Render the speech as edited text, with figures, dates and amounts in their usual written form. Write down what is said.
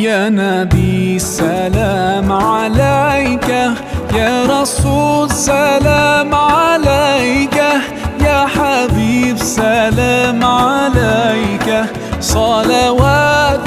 يا نبي سلام عليك، يا رسول سلام عليك، يا حبيب سلام عليك. صلوات